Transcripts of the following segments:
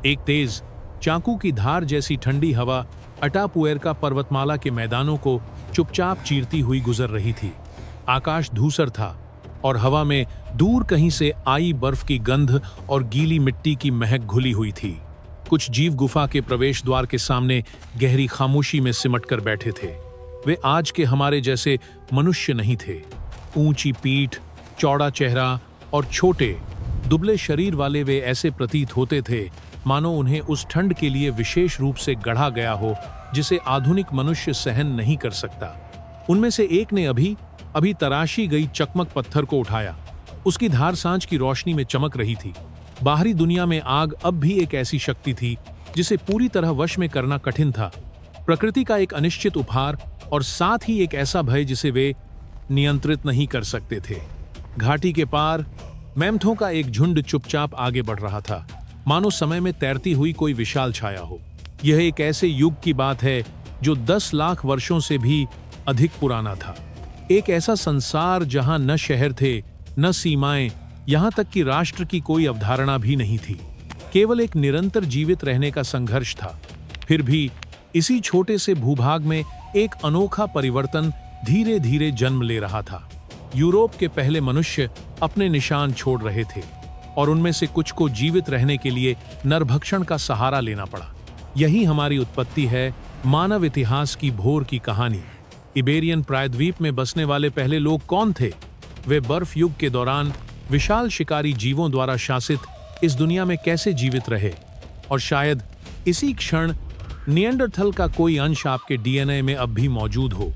एक तेज चाकू की धार जैसी ठंडी हवा अटापुएर्का पर्वतमाला के मैदानों को चुपचाप चीरती हुई गुजर रही थी। आकाश धूसर था और हवा में दूर कहीं से आई बर्फ की गंध और गीली मिट्टी की महक घुली हुई थी। कुछ जीव गुफा के प्रवेश द्वार के सामने गहरी खामोशी में सिमट कर बैठे थे। वे आज के हमारे जैसे मनुष्य नहीं थे। ऊंची पीठ, चौड़ा चेहरा और छोटे दुबले शरीर वाले वे ऐसे प्रतीत होते थे मानो उन्हें उस ठंड के लिए विशेष रूप से गढ़ा गया हो जिसे आधुनिक मनुष्य सहन नहीं कर सकता। उनमें से एक ने अभी तराशी गई चकमक पत्थर को उठाया। उसकी धार सांझ की रोशनी में चमक रही थी। बाहरी दुनिया में आग अब भी एक ऐसी शक्ति थी जिसे पूरी तरह वश में करना कठिन था। प्रकृति का एक अनिश्चित उपहार और साथ ही एक ऐसा भय जिसे वे नियंत्रित नहीं कर सकते थे। घाटी के पार मैमथों का एक झुंड चुपचाप आगे बढ़ रहा था, मानो समय में तैरती हुई कोई विशाल छाया हो। यह एक ऐसे युग की बात है जो 10 लाख वर्षों से भी अधिक पुराना था। एक ऐसा संसार जहां न शहर थे, न सीमाएं, यहां तक कि राष्ट्र की कोई अवधारणा भी नहीं थी। केवल एक निरंतर जीवित रहने का संघर्ष था। फिर भी इसी छोटे से भूभाग में एक अनोखा परिवर्तन धीरे धीरे जन्म ले रहा था। यूरोप के पहले मनुष्य अपने निशान छोड़ रहे थे और उनमें से कुछ को जीवित रहने के लिए नरभक्षण का सहारा लेना पड़ा। यही हमारी उत्पत्ति है, मानव इतिहास की भोर की कहानी। इबेरियन प्रायद्वीप में बसने वाले पहले लोग कौन थे? वे बर्फ युग के दौरान विशाल शिकारी जीवों द्वारा शासित इस दुनिया में कैसे जीवित रहे? और शायद इसी क्षण निएंडरथल का कोई अंश आपके डीएनए में अब भी मौजूद हो।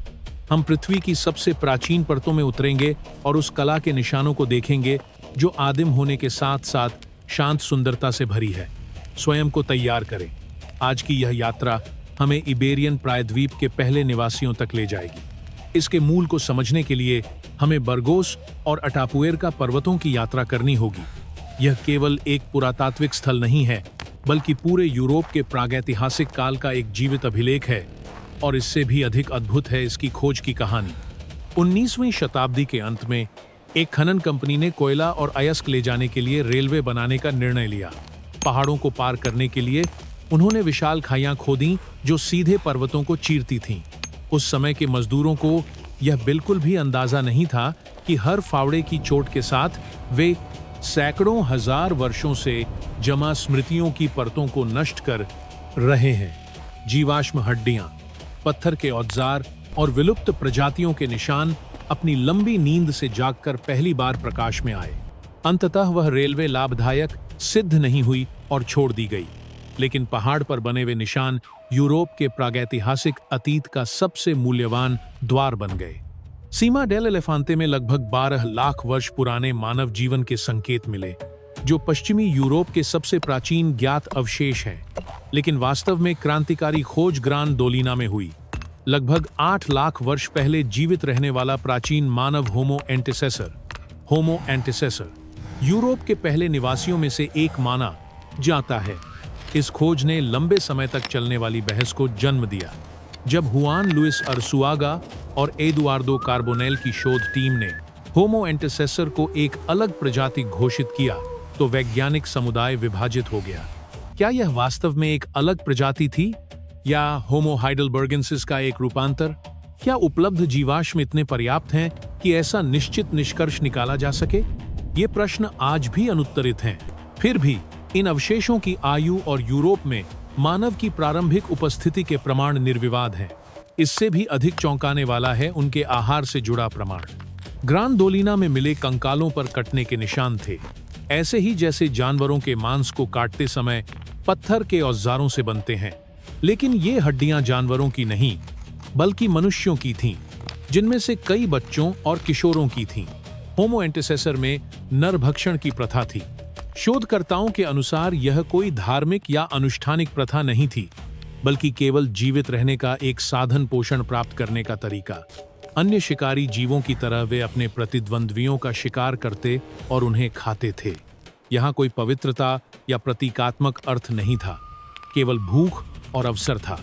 हम पृथ्वी की सबसे प्राचीन परतों में उतरेंगे और उस कला के निशानों को देखेंगे जो आदिम होने के साथ साथ शांत सुंदरता से भरी है। स्वयं को तैयार करें। आज की यह यात्रा हमें इबेरियन प्रायद्वीप के पहले निवासियों तक ले जाएगी। इसके मूल को समझने के लिए हमें बरगोस और अटापुएर्का पर्वतों की यात्रा करनी होगी। यह केवल एक पुरातात्विक स्थल नहीं है, बल्कि पूरे यूरोप के प्रागैतिहासिक काल का एक जीवित अभिलेख है और इससे भी अधिक अद्भुत है इसकी खोज की कहानी। 19वीं शताब्दी के अंत में एक खनन कंपनी ने कोयला और अयस्क ले जाने के लिए रेलवे बनाने का निर्णय लिया। पहाड़ों को पार करने के लिए उन्होंने विशाल खाइयां खोदी जो सीधे पर्वतों को चीरती थीं। उस समय के मजदूरों को यह बिल्कुल भी अंदाजा नहीं था कि हर फावड़े की चोट के साथ वे सैकड़ों हजार वर्षों से जमा स्मृतियों की परतों को नष्ट कर रहे हैं। जीवाश्म हड्डियां, पत्थर के औजार और विलुप्त प्रजातियों के निशान अपनी लंबी नींद से जागकर पहली बार प्रकाश में आए। अंततः वह रेलवे लाभदायक सिद्ध नहीं हुई और छोड़ दी गई, लेकिन पहाड़ पर बने हुए निशान यूरोप के प्रागैतिहासिक अतीत का सबसे मूल्यवान द्वार बन गए। सीमा डेल एलेफांते में लगभग 12 लाख वर्ष पुराने मानव जीवन के संकेत मिले, जो पश्चिमी यूरोप के सबसे प्राचीन ज्ञात अवशेष हैं। लेकिन वास्तव में क्रांतिकारी खोज ग्रान डोलिना में हुई। लगभग 8 लाख वर्ष पहले जीवित रहने वाला प्राचीन मानव होमो एंटेसेसर यूरोप के पहले निवासियों में से एक माना जाता है। इस खोज ने लंबे समय तक चलने वाली बहस को जन्म दिया। जब हुआन लुइस अरसुआगा और एदुआर्दो कार्बोनेल की शोध टीम ने होमो एंटेसेसर को एक अलग प्रजाति घोषित किया तो वैज्ञानिक समुदाय विभाजित हो गया। क्या यह वास्तव में एक अलग प्रजाति थी या होमो हाइडेलबर्गेंसिस का एक रूपांतर? क्या उपलब्ध जीवाश्म इतने पर्याप्त हैं कि ऐसा निश्चित निष्कर्ष निकाला जा सके? ये प्रश्न आज भी अनुत्तरित हैं। फिर भी इन अवशेषों की आयु और यूरोप में मानव की प्रारंभिक उपस्थिति के प्रमाण निर्विवाद हैं। इससे भी अधिक चौंकाने वाला है उनके आहार से जुड़ा प्रमाण। ग्रान डोलिना में मिले कंकालों पर कटने के निशान थे, ऐसे ही जैसे जानवरों के मांस को काटते समय पत्थर के औजारों से बनते हैं। लेकिन ये हड्डियां जानवरों की नहीं, बल्कि मनुष्यों की थीं, जिनमें से कई बच्चों और किशोरों की थीं। होमो एंटेसेसर में नरभक्षण की प्रथा थी। शोधकर्ताओं के अनुसार यह कोई धार्मिक या अनुष्ठानिक प्रथा नहीं थी, बल्कि केवल जीवित रहने का एक साधन, पोषण प्राप्त करने का तरीका। अन्य शिकारी जीवों की तरह वे अपने प्रतिद्वंद्वियों का शिकार करते और उन्हें खाते थे। यहाँ कोई पवित्रता या प्रतीकात्मक अर्थ नहीं था, केवल भूख और अवसर था।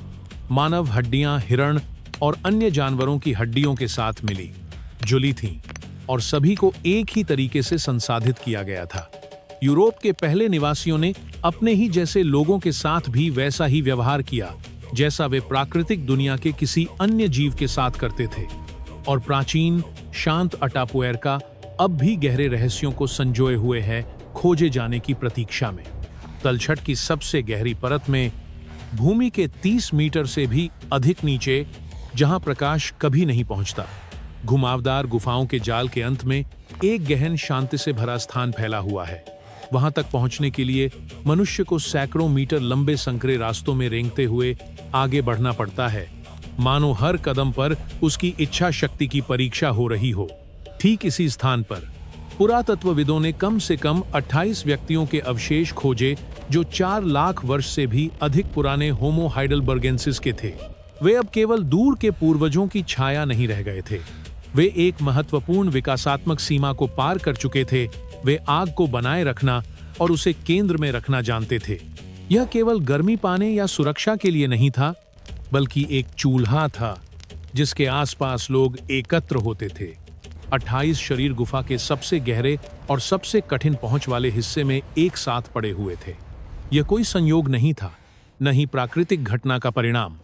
मानव हड्डियां हिरण और अन्य जानवरों की हड्डियों के साथ मिली जुली थीं और सभी को एक ही तरीके से संसाधित किया गया था। यूरोप के पहले निवासियों ने अपने ही जैसे लोगों के साथ भी वैसा ही व्यवहार किया जैसा वे प्राकृतिक दुनिया के किसी अन्य जीव के साथ करते थे। और प्राचीन शांत अटापुएर्का अब भी गहरे रहस्यों को संजोए हुए है, खोजे जाने की प्रतीक्षा में। तलछट की सबसे गहरी परत में, भूमि के 30 मीटर से भी अधिक नीचे, जहां प्रकाश कभी नहीं पहुंचता, घुमावदार गुफाओं के जाल के अंत में एक गहन शांति से भरा स्थान फैला हुआ है। वहां तक पहुंचने के लिए मनुष्य को सैकड़ों मीटर लंबे संकरे रास्तों में रेंगते हुए आगे बढ़ना पड़ता है, मानो हर कदम पर उसकी इच्छा शक्ति की परीक्षा हो रही हो। ठीक इसी स्थान पर पुरातत्वविदों ने कम से कम 28 व्यक्तियों के अवशेष खोजे जो 4 लाख वर्ष से भी अधिक पुराने होमो हाइडेलबर्गेंसिस के थे। वे अब केवल दूर के पूर्वजों की छाया नहीं रह गए थे, वे एक महत्वपूर्ण विकासात्मक सीमा को पार कर चुके थे। वे आग को बनाए रखना और उसे केंद्र में रखना जानते थे। यह केवल गर्मी पाने या सुरक्षा के लिए नहीं था, बल्कि एक चूल्हा था जिसके आसपास लोग एकत्र होते थे। 28 शरीर गुफा के सबसे गहरे और सबसे कठिन पहुंच वाले हिस्से में एक साथ पड़े हुए थे। यह कोई संयोग नहीं था, न ही प्राकृतिक घटना का परिणाम।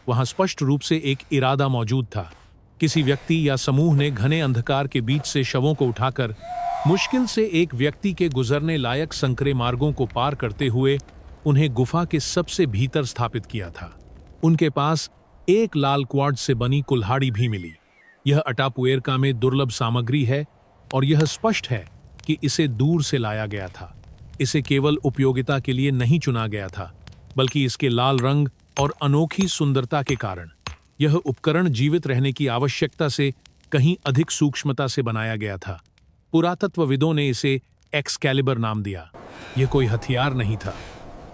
वहां स्पष्ट रूप से एक इरादा मौजूद था। किसी व्यक्ति या समूह ने घने अंधकार के बीच से शवों को उठाकर मुश्किल से एक व्यक्ति के गुजरने लायक संकरे मार्गों को पार करते हुए उन्हें गुफा के सबसे भीतर स्थापित किया था। उनके पास एक लाल क्वार्ट्ज से बनी कुल्हाड़ी भी मिली। यह अटापुएर्का में दुर्लभ सामग्री है और यह स्पष्ट है कि इसे दूर से लाया गया था। इसे केवल उपयोगिता के लिए नहीं चुना गया था, बल्कि इसके लाल रंग और अनोखी सुंदरता के कारण। यह उपकरण जीवित रहने की आवश्यकता से कहीं अधिक सूक्ष्मता से बनाया गया था। पुरातत्वविदों ने इसे एक्सकैलिबर नाम दिया। यह कोई हथियार नहीं था,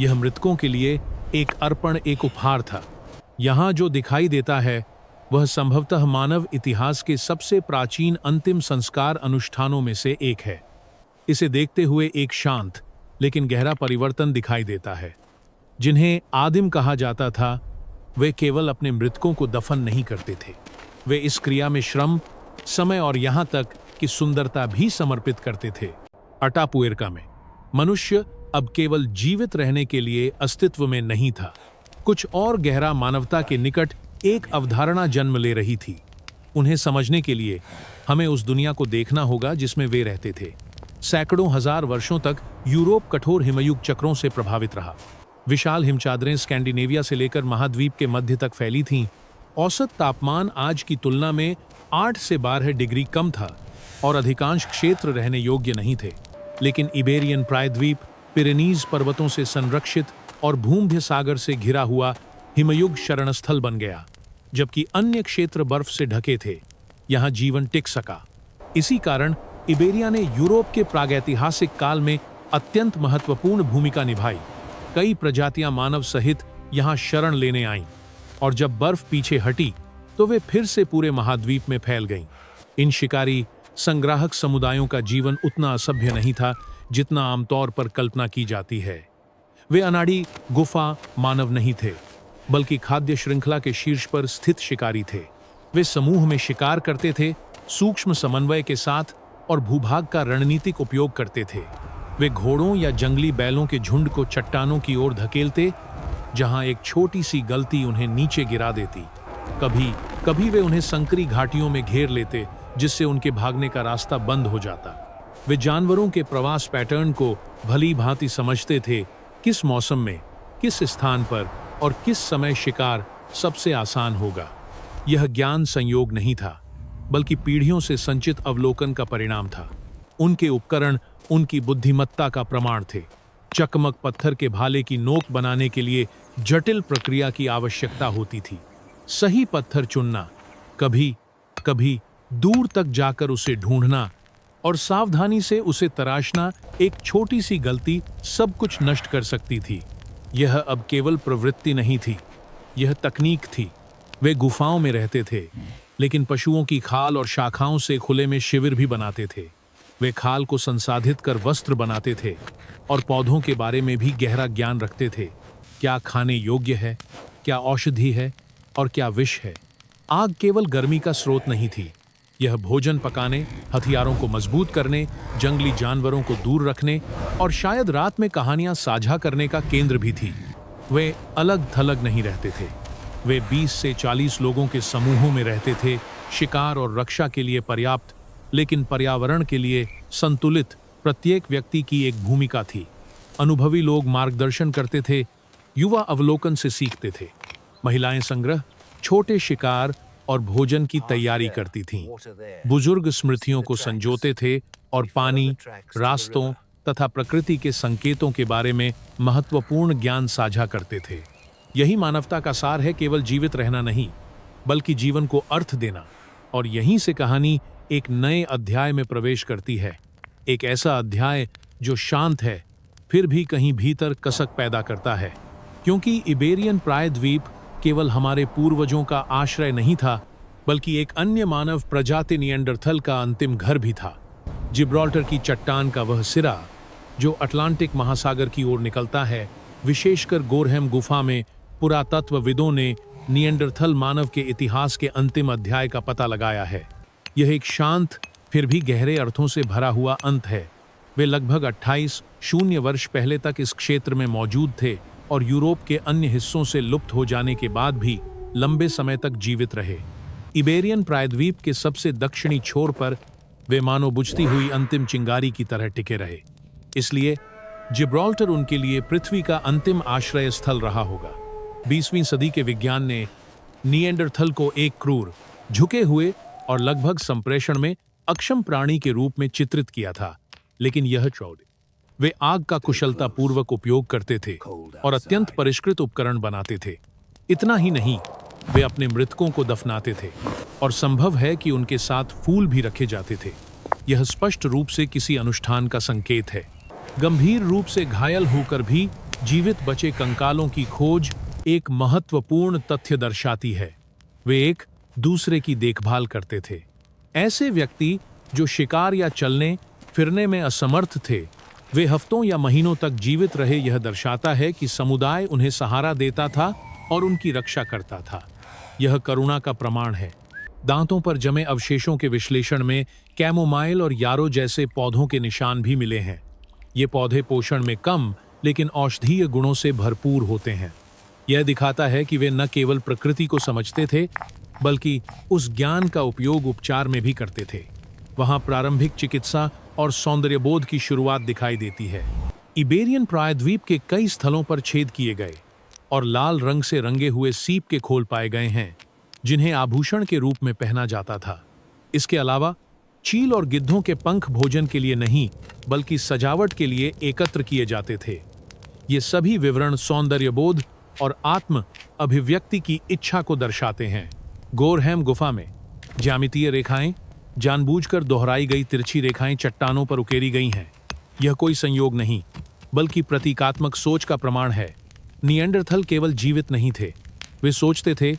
यह मृतकों के लिए एक अर्पण, एक उपहार था। यहाँ जो दिखाई देता है वह संभवतः मानव इतिहास के सबसे प्राचीन अंतिम संस्कार अनुष्ठानों में से एक है। इसे देखते हुए एक शांत लेकिन गहरा परिवर्तन दिखाई देता है। जिन्हें आदिम कहा जाता था, वे केवल अपने मृतकों को दफन नहीं करते थे, वे इस क्रिया में श्रम, समय और यहाँ तक कि सुंदरता भी समर्पित करते थे। अटापुएर्का में मनुष्य अब केवल जीवित रहने के लिए अस्तित्व में नहीं था, कुछ और गहरा मानवता के निकट एक अवधारणा जन्म ले रही थी। उन्हें समझने के लिए हमें उस दुनिया को देखना होगा जिसमें वे रहते थे। सैकड़ों हजार वर्षों तक यूरोप कठोर हिमयुग चक्रों से प्रभावित रहा। विशाल हिमचादरें स्कैंडिनेविया से लेकर महाद्वीप के मध्य तक फैली थीं। औसत तापमान आज की तुलना में 8 से 12 डिग्री कम था और अधिकांश क्षेत्र रहने योग्य नहीं थे। लेकिन इबेरियन प्रायद्वीप पिरेनीज पर्वतों से संरक्षित और भूमध्य सागर से घिरा हुआ हिमयुग शरणस्थल बन गया, जबकि अन्य क्षेत्र बर्फ से ढके थे। यहाँ जीवन टिक सका। इसी कारण इबेरिया ने यूरोप के प्रागैतिहासिक काल में अत्यंत महत्वपूर्ण भूमिका निभाई। कई प्रजातियां मानव सहित यहाँ शरण लेने आईं, और जब बर्फ पीछे हटी तो वे फिर से पूरे महाद्वीप में फैल गईं। इन शिकारी संग्राहक समुदायों का जीवन उतना असभ्य नहीं था जितना आमतौर पर कल्पना की जाती है। वे अनाड़ी गुफा मानव नहीं थे, बल्कि खाद्य श्रृंखला के शीर्ष पर स्थित शिकारी थे। वे समूह में शिकार करते थे, सूक्ष्म समन्वय के साथ, और भूभाग का रणनीतिक उपयोग करते थे। वे घोड़ों या जंगली बैलों के झुंड को चट्टानों की ओर धकेलते, जहां एक छोटी सी गलती उन्हें नीचे गिरा देती। कभी कभी वे उन्हें संकरी घाटियों में घेर लेते, जिससे उनके भागने का रास्ता बंद हो जाता। वे जानवरों के प्रवास पैटर्न को भली भांति समझते थे, किस मौसम में, किस स्थान पर और किस समय शिकार सबसे आसान होगा। यह ज्ञान संयोग नहीं था, बल्कि पीढ़ियों से संचित अवलोकन का परिणाम था। उनके उपकरण उनकी बुद्धिमत्ता का प्रमाण थे। चकमक पत्थर के भाले की नोक बनाने के लिए जटिल प्रक्रिया की आवश्यकता होती थी। सही पत्थर चुनना, कभी कभी दूर तक जाकर उसे ढूंढना और सावधानी से उसे तराशना, एक छोटी सी गलती सब कुछ नष्ट कर सकती थी। यह अब केवल प्रवृत्ति नहीं थी, यह तकनीक थी। वे गुफाओं में रहते थे, लेकिन पशुओं की खाल और शाखाओं से खुले में शिविर भी बनाते थे। वे खाल को संसाधित कर वस्त्र बनाते थे और पौधों के बारे में भी गहरा ज्ञान रखते थे। क्या खाने योग्य है, क्या औषधि है और क्या विष है। आग केवल गर्मी का स्रोत नहीं थी, यह भोजन पकाने, हथियारों को मजबूत करने, जंगली जानवरों को दूर रखने और शायद रात में कहानियां साझा करने का केंद्र भी थी। वे अलग थलग नहीं रहते थे। वे 20 से 40 लोगों के समूहों में रहते थे, शिकार और रक्षा के लिए पर्याप्त, लेकिन पर्यावरण के लिए संतुलित प्रत्येक व्यक्ति की एक भूमिका थी। अनुभवी लोग मार्गदर्शन करते थे, युवा अवलोकन से सीखते थे, महिलाएं संग्रह, छोटे शिकार और भोजन की तैयारी करती थीं। बुजुर्ग स्मृतियों को संजोते थे और पानी, रास्तों तथा प्रकृति के संकेतों के बारे में महत्वपूर्ण ज्ञान साझा करते थे। यही मानवता का सार है, केवल जीवित रहना नहीं, बल्कि जीवन को अर्थ देना। और यहीं से कहानी एक नए अध्याय में प्रवेश करती है, एक ऐसा अध्याय जो शांत है फिर भी कहीं भीतर कसक पैदा करता है। क्योंकि इबेरियन प्रायद्वीप केवल हमारे पूर्वजों का आश्रय नहीं था, बल्कि एक अन्य मानव प्रजाति निएंडरथल का अंतिम घर भी था। जिब्राल्टर की चट्टान का वह सिरा जो अटलांटिक महासागर की ओर निकलता है, विशेषकर गोरहेम गुफा में पुरातत्वविदों ने निएंडरथल मानव के इतिहास के अंतिम अध्याय का पता लगाया है। यह एक शांत फिर भी गहरे अर्थों से भरा हुआ अंत है। वे लगभग 28,000 वर्ष पहले तक इस क्षेत्र में मौजूद थे और यूरोप के अन्य हिस्सों से लुप्त हो जाने के बाद भी लंबे समय तक जीवित रहे। इबेरियन प्रायद्वीप के सबसे दक्षिणी छोर पर वे मानो बुझती हुई अंतिम चिंगारी की तरह टिके रहे। इसलिए जिब्राल्टर उनके लिए पृथ्वी का अंतिम आश्रय स्थल रहा होगा। 20वीं सदी के विज्ञान ने निएंडरथल को एक क्रूर, झुके हुए और लगभग संप्रेषण में अक्षम प्राणी के रूप में चित्रित किया था, लेकिन यह चौड़े वे आग का कुशलतापूर्वक उपयोग करते थे और अत्यंत परिष्कृत उपकरण बनाते थे। इतना ही नहीं, वे अपने मृतकों को दफनाते थे और संभव है कि उनके साथ फूल भी रखे जाते थे। यह स्पष्ट रूप से किसी अनुष्ठान का संकेत है। गंभीर रूप से घायल होकर भी जीवित बचे कंकालों की खोज एक महत्वपूर्ण तथ्य दर्शाती है। वे एक दूसरे की देखभाल करते थे। ऐसे व्यक्ति जो शिकार या चलने फिरने में असमर्थ थे, वे हफ्तों या महीनों तक जीवित रहे। यह दर्शाता है कि समुदाय उन्हें सहारा देता था और उनकी रक्षा करता था। यह करुणा का प्रमाण है। दांतों पर जमे अवशेषों के विश्लेषण में कैमोमाइल और यारो जैसे पौधों के निशान भी मिले हैं। ये पौधे पोषण में कम लेकिन औषधीय गुणों से भरपूर होते हैं। यह दिखाता है कि वे न केवल प्रकृति को समझते थे, बल्कि उस ज्ञान का उपयोग उपचार में भी करते थे। वहां प्रारंभिक चिकित्सा और सौंदर्यबोध की शुरुआत दिखाई देती है। इबेरियन प्रायद्वीप के कई स्थलों पर छेद किए गए और लाल रंग से रंगे हुए सीप के खोल पाए गए हैं, जिन्हें आभूषण के रूप में पहना जाता था। इसके अलावा चील और गिद्धों के पंख भोजन के लिए नहीं, बल्कि सजावट के लिए एकत्र किए जाते थे। ये सभी विवरण सौंदर्यबोध और आत्म अभिव्यक्ति की इच्छा को दर्शाते हैं। गोरहेम गुफा में ज्यामितीय रेखाएं, जानबूझकर दोहराई गई तिरछी रेखाएं चट्टानों पर उकेरी गई हैं। यह कोई संयोग नहीं, बल्कि प्रतीकात्मक सोच का प्रमाण है। निएंडरथल केवल जीवित नहीं थे, वे सोचते थे,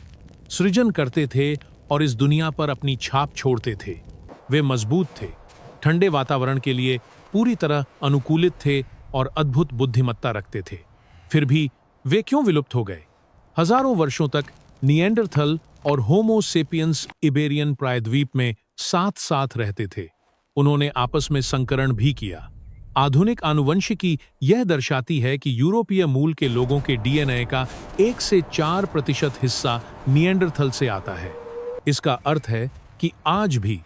सृजन करते थे और इस दुनिया पर अपनी छाप छोड़ते थे। वे मजबूत थे, ठंडे वातावरण के लिए पूरी तरह अनुकूलित थे और अद्भुत बुद्धिमत्ता रखते थे। फिर भी वे क्यों विलुप्त हो गए? हजारों वर्षों तक निएंडरथल और होमो सेपियंस इबेरियन प्रायद्वीप में साथ साथ रहते थे। उन्होंने आपस में संकरण भी किया। आधुनिक आनुवंशिकी यह दर्शाती है कि यूरोपीय मूल के लोगों के डीएनए का 1 से 4% हिस्सा निएंडरथल से आता है। इसका अर्थ है कि आज भी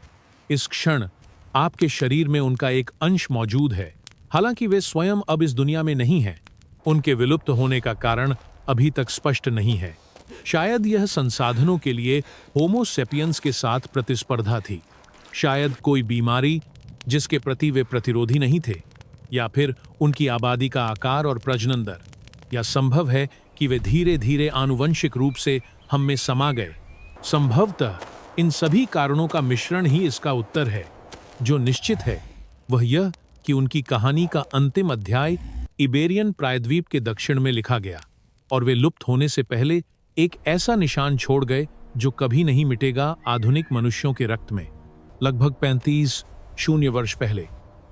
इस क्षण आपके शरीर में उनका एक अंश मौजूद है। हालांकि वे स्वयं अब इस दुनिया में नहीं हैं। उनके विलुप्त होने का कारण अभी तक स्पष्ट नहीं है। शायद यह संसाधनों के लिए होमो सेपियंस के साथ प्रतिस्पर्धा थी, शायद कोई बीमारी जिसके प्रति वे प्रतिरोधी नहीं थे, या फिर उनकी आबादी का आकार और प्रजनन दर, या संभव है कि वे धीरे धीरे आनुवंशिक रूप से हम में समा गए। संभवतः इन सभी कारणों का मिश्रण ही इसका उत्तर है। जो निश्चित है वह यह कि उनकी कहानी का अंतिम अध्याय इबेरियन प्रायद्वीप के दक्षिण में लिखा गया और वे लुप्त होने से पहले एक ऐसा निशान छोड़ गए जो कभी नहीं मिटेगा आधुनिक मनुष्यों के रक्त में। लगभग 35,000 वर्ष पहले,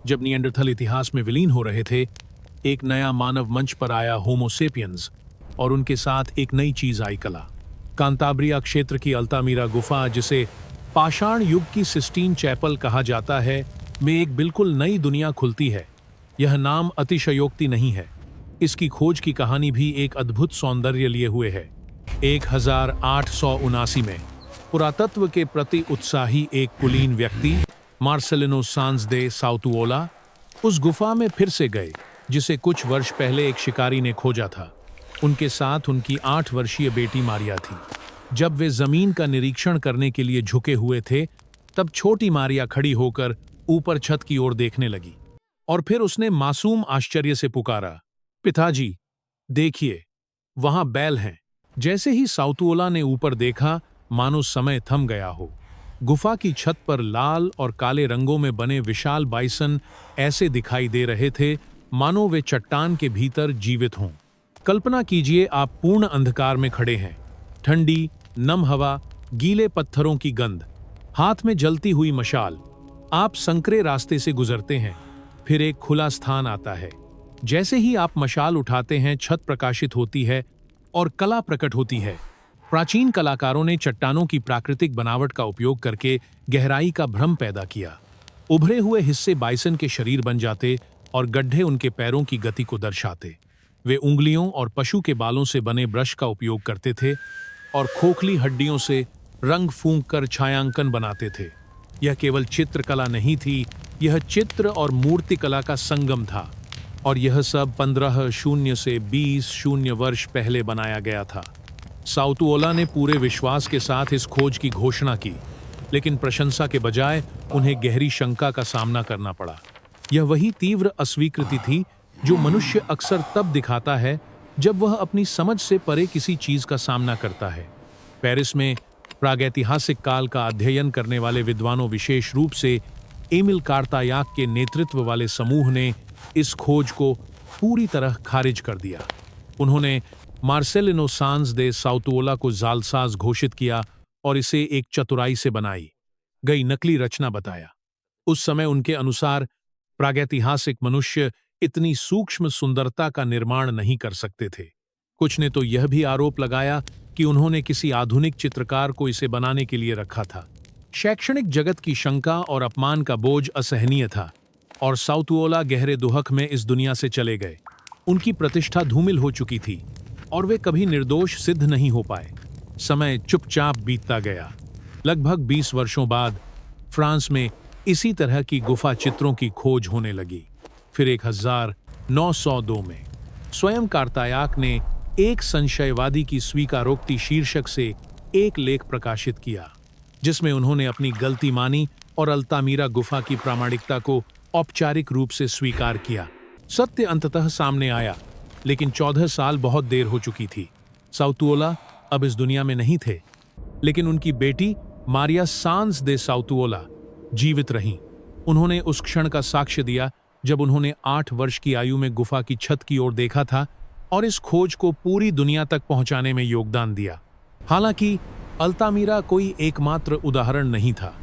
जब निएंडरथल इतिहास में विलीन हो रहे थे, एक नया मानव मंच पर आया, होमो सेपियंस, और उनके साथ एक नई चीज आई, कला। कांताब्रिया क्षेत्र की अल्तामीरा गुफा, जिसे पाषाण युग की सिस्टीन चैपल कहा जाता है में एक बिल्कुल नई दुनिया खुलती है। यह नाम अतिशयोक्ति नहीं है। इसकी खोज की कहानी भी एक अद्भुत सौंदर्य लिए हुए है। 1879 में पुरातत्व के प्रति उत्साही एक कुलीन व्यक्ति मार्सेलिनो सांज दे साउतुओला उस गुफा में फिर से गए जिसे कुछ वर्ष पहले एक शिकारी ने खोजा था। उनके साथ उनकी 8 वर्षीय बेटी मारिया थी। जब वे जमीन का निरीक्षण करने के लिए झुके हुए थे, तब छोटी मारिया खड़ी होकर ऊपर छत की ओर देखने लगी और फिर उसने मासूम आश्चर्य से पुकारा, पिताजी, देखिए, वहां बैल हैं। जैसे ही साउतुओला ने ऊपर देखा, मानो समय थम गया हो। गुफा की छत पर लाल और काले रंगों में बने विशाल बाइसन ऐसे दिखाई दे रहे थे मानो वे चट्टान के भीतर जीवित हों। कल्पना कीजिए, आप पूर्ण अंधकार में खड़े हैं। ठंडी, नम हवा, गीले पत्थरों की गंध, हाथ में जलती हुई मशाल। आप संकरे रास्ते से गुजरते हैं। फिर एक खुला स्थान आता है। जैसे ही आप मशाल उठाते हैं, छत प्रकाशित होती है और कला प्रकट होती है। प्राचीन कलाकारों ने चट्टानों की प्राकृतिक बनावट का उपयोग करके गहराई का भ्रम पैदा किया। उभरे हुए हिस्से बाइसन के शरीर बन जाते और गड्ढे उनके पैरों की गति को दर्शाते। वे उंगलियों और पशु के बालों से बने ब्रश का उपयोग करते थे और खोखली हड्डियों से रंग फूंक कर छायांकन बनाते थे। यह केवल चित्रकला नहीं थी, यह चित्र और मूर्तिकला का संगम था। और यह सब 1500 से 2000 वर्ष पहले बनाया गया था। साउतुओला ने पूरे विश्वास के साथ इस खोज की घोषणा की, लेकिन प्रशंसा के बजाय उन्हें गहरी शंका का सामना करना पड़ा। यह वही तीव्र अस्वीकृति थी जो मनुष्य अक्सर तब दिखाता है जब वह अपनी समझ से परे किसी चीज का सामना करता है। पेरिस में प्रागैतिहासिक काल का अध्ययन करने वाले विद्वानों, विशेष रूप से एमिल कार्तायाक के नेतृत्व वाले समूह ने इस खोज को पूरी तरह खारिज कर दिया। उन्होंने मार्सेलिनो सांज दे साउतुओला को जालसाज घोषित किया और इसे एक चतुराई से बनाई गई नकली रचना बताया। उस समय उनके अनुसार प्रागैतिहासिक मनुष्य इतनी सूक्ष्म सुंदरता का निर्माण नहीं कर सकते थे। कुछ ने तो यह भी आरोप लगाया कि उन्होंने किसी आधुनिक चित्रकार को इसे बनाने के लिए रखा था। शैक्षणिक जगत की शंका और अपमान का बोझ असहनीय था और साउतुओला गहरे दुहक में इस दुनिया से चले गए। उनकी प्रतिष्ठा धूमिल हो चुकी थी और वे कभी निर्दोष सिद्ध नहीं हो पाए। समय चुपचाप बीतता गया। लगभग 20 वर्षों बाद फ्रांस में इसी तरह की गुफा चित्रों की खोज होने लगी। फिर 1902 में स्वयं कार्तायाक ने एक संशयवादी की स्वीकारोक्ति शीर्षक से एक लेख प्रकाशित किया, जिसमें उन्होंने अपनी गलती मानी और अल्तामीरा गुफा की प्रामाणिकता को औपचारिक रूप से स्वीकार किया। सत्य अंततः सामने आया, लेकिन 14 साल बहुत देर हो चुकी थी। साउतुओला अब इस दुनिया में नहीं थे, लेकिन उनकी बेटी मारिया सांज दे साउतुओला जीवित रहीं। उन्होंने उस क्षण का साक्ष्य दिया जब उन्होंने 8 वर्ष की आयु में गुफा की छत की ओर देखा था और इस खोज को पूरी दुनिया तक पहुंचाने में योगदान दिया। हालांकि अल्तामीरा कोई एकमात्र उदाहरण नहीं था।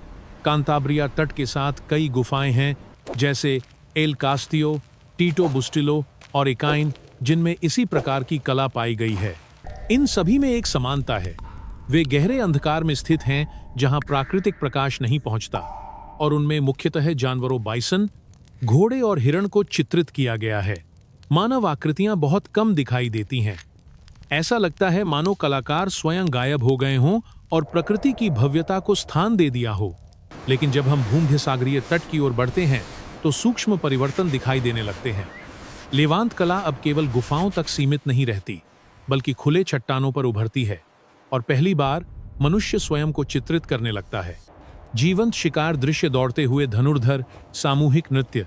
कांताब्रिया तट के साथ कई गुफाएं हैं, जैसे एल कास्तियो, टीटो बुस्टिलो और इकाइन, जिनमें इसी प्रकार की कला पाई गई है। इन सभी में एक समानता है, वे गहरे अंधकार में स्थित हैं जहां प्राकृतिक प्रकाश नहीं पहुंचता, और उनमें मुख्यतः जानवरों, बाइसन, घोड़े और हिरण को चित्रित किया गया है। मानव आकृतियां बहुत कम दिखाई देती हैं। ऐसा लगता है मानो कलाकार स्वयं गायब हो गए हों और प्रकृति की भव्यता को स्थान दे दिया हो। लेकिन जब हम भूमध्य सागरीय तट की ओर बढ़ते हैं तो सूक्ष्म परिवर्तन दिखाई देने लगते हैं। लेवांत कला अब केवल गुफाओं तक सीमित नहीं रहती, बल्कि खुले चट्टानों पर उभरती है और पहली बार मनुष्य स्वयं को चित्रित करने लगता है। जीवंत शिकार दृश्य, दौड़ते हुए धनुर्धर, सामूहिक नृत्य,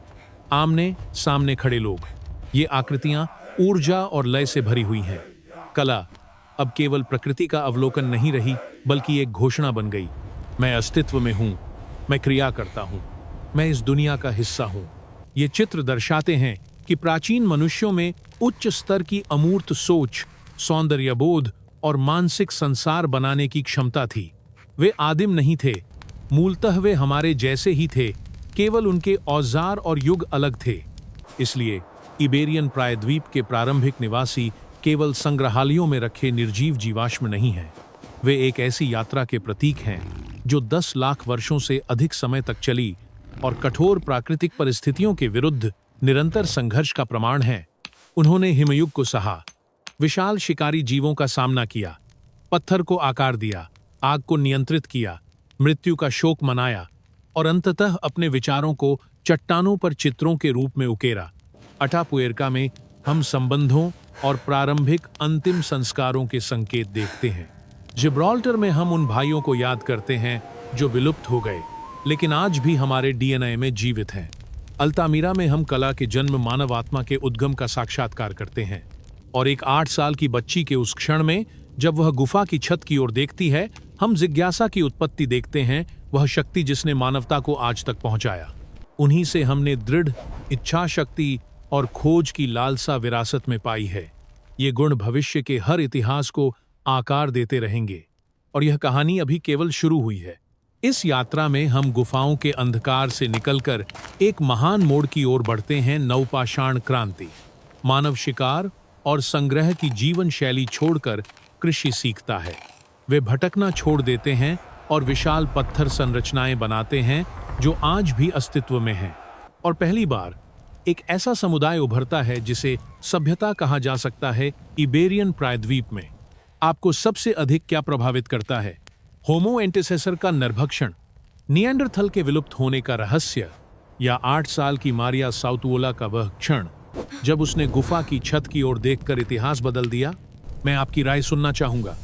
आमने सामने खड़े लोग, ये आकृतियां ऊर्जा और लय से भरी हुई हैं। कला अब केवल प्रकृति का अवलोकन नहीं रही, बल्कि एक घोषणा बन गई। मैं अस्तित्व में हूं, मैं क्रिया करता हूं, मैं इस दुनिया का हिस्सा हूं। ये चित्र दर्शाते हैं कि प्राचीन मनुष्यों में उच्च स्तर की अमूर्त सोच, सौंदर्यबोध और मानसिक संसार बनाने की क्षमता थी। वे आदिम नहीं थे, मूलतः वे हमारे जैसे ही थे, केवल उनके औजार और युग अलग थे। इसलिए इबेरियन प्रायद्वीप के प्रारंभिक निवासी केवल संग्रहालयों में रखे निर्जीव जीवाश्म नहीं हैं, वे एक ऐसी यात्रा के प्रतीक हैं जो 10 लाख वर्षों से अधिक समय तक चली और कठोर प्राकृतिक परिस्थितियों के विरुद्ध निरंतर संघर्ष का प्रमाण है। उन्होंने हिमयुग को सहा, विशाल शिकारी जीवों का सामना किया, पत्थर को आकार दिया, आग को नियंत्रित किया, मृत्यु का शोक मनाया और अंततः अपने विचारों को चट्टानों पर चित्रों के रूप में उकेरा। अटापुएर्का में हम संबंधों और प्रारंभिक अंतिम संस्कारों के संकेत देखते हैं। जिब्राल्टर में हम उन भाइयों को याद करते हैं जो विलुप्त हो गए लेकिन आज भी हमारे डीएनए में जीवित हैं। अल्तामीरा में हम कला के जन्म, मानव आत्मा के उद्गम का साक्षात्कार करते हैं और एक 8 साल की बच्ची के उस क्षण में जब वह गुफा की छत की ओर देखती है, हम जिज्ञासा की उत्पत्ति देखते हैं, वह शक्ति जिसने मानवता को आज तक पहुंचाया। उन्हीं से हमने दृढ़ इच्छा शक्ति और खोज की लालसा विरासत में पाई है। ये गुण भविष्य के हर इतिहास को आकार देते रहेंगे और यह कहानी अभी केवल शुरू हुई है। इस यात्रा में हम गुफाओं के अंधकार से निकलकर एक महान मोड़ की ओर बढ़ते हैं। नवपाषाण क्रांति। मानव शिकार और संग्रह की जीवन शैली छोड़कर कृषि सीखता है। वे भटकना छोड़ देते हैं और विशाल पत्थर संरचनाएं बनाते हैं जो आज भी अस्तित्व में हैं। और पहली बार एक ऐसा समुदाय उभरता है जिसे सभ्यता कहा जा सकता है। इबेरियन प्रायद्वीप में आपको सबसे अधिक क्या प्रभावित करता है? होमो एंटेसेसर का नरभक्षण, निएंडरथल के विलुप्त होने का रहस्य, या 8 साल की मारिया साउतवोला का वह क्षण जब उसने गुफा की छत की ओर देखकर इतिहास बदल दिया? मैं आपकी राय सुनना चाहूंगा।